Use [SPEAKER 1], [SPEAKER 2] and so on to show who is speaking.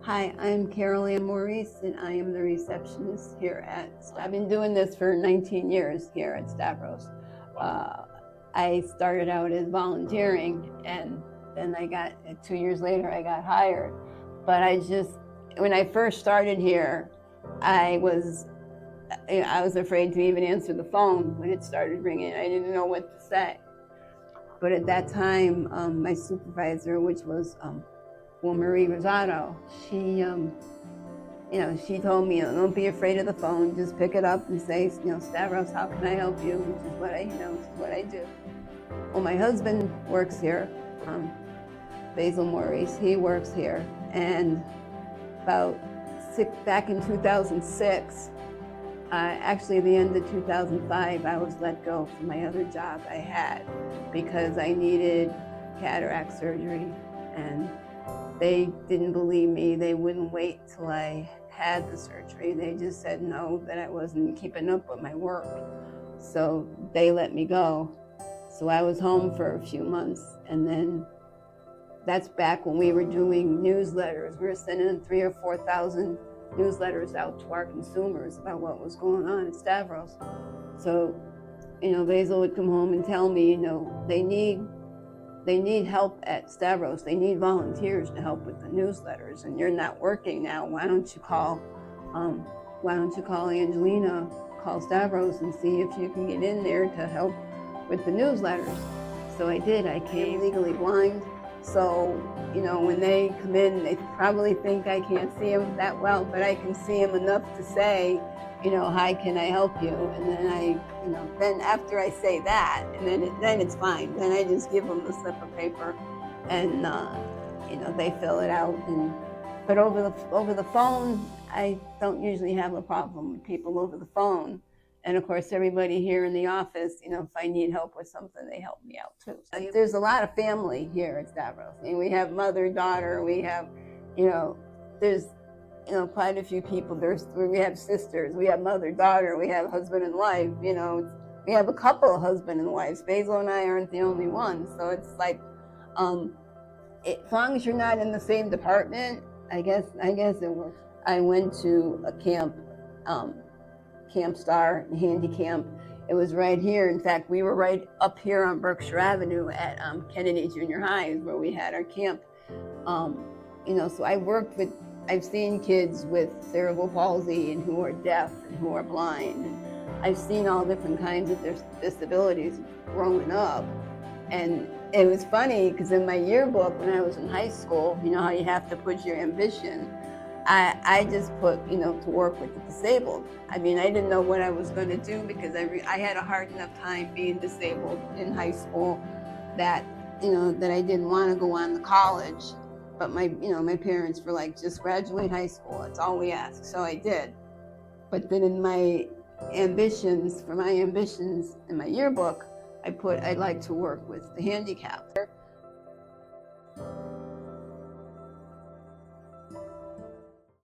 [SPEAKER 1] Hi, I'm Carol Maurice, and I am the receptionist here at. I've been doing this for 19 years here at Stavros. I started out as volunteering, and then 2 years later, I got hired. But when I first started here, I was afraid to even answer the phone when it started ringing. I didn't know what to say. But at that time, my supervisor, which was Marie Rosato, she told me, don't be afraid of the phone. Just pick it up and say, Stavros, how can I help you? Which is what I do. Well, my husband works here, Carol Maurice. He works here, and back in 2006. Actually, at the end of 2005, I was let go from my other job I had because I needed cataract surgery, and they didn't believe me. They wouldn't wait till I had the surgery. They just said no, that I wasn't keeping up with my work. So they let me go. So I was home for a few months, and then that's back when we were doing newsletters. We were sending 3,000 or 4,000 newsletters out to our consumers about what was going on at Stavros. So, Basil would come home and tell me, they need help at Stavros. They need volunteers to help with the newsletters, and you're not working now. Why don't you call Angelina, call Stavros, and see if you can get in there to help with the newsletters. So I did. I came legally blind. So, when they come in, they probably think I can't see them that well, but I can see them enough to say, hi, can I help you? And then then after I say that, and then it's fine. Then I just give them the slip of paper, and they fill it out. But over the phone, I don't usually have a problem with people over the phone. And of course, everybody here in the office, if I need help with something, they help me out too. There's a lot of family here at Stavros. I mean, we have mother, daughter, we have, there's, quite a few people. We have sisters, we have mother, daughter, we have husband and wife, we have a couple of husband and wives. Basil and I aren't the only ones. So it's like, as long as you're not in the same department, I guess it works. I went to a camp, Camp Star, Handy Camp. It was right here. In fact, we were right up here on Berkshire Avenue at Kennedy Junior High, where we had our camp. So I've seen kids with cerebral palsy and who are deaf and who are blind. And I've seen all different kinds of disabilities growing up. And it was funny because in my yearbook when I was in high school, how you have to put your ambition. I just put, to work with the disabled. I mean, I didn't know what I was going to do because I had a hard enough time being disabled in high school that I didn't want to go on to college. But my parents were like, just graduate high school. That's all we ask. So I did. But then in my ambitions in my yearbook, I put I'd like to work with the handicapped.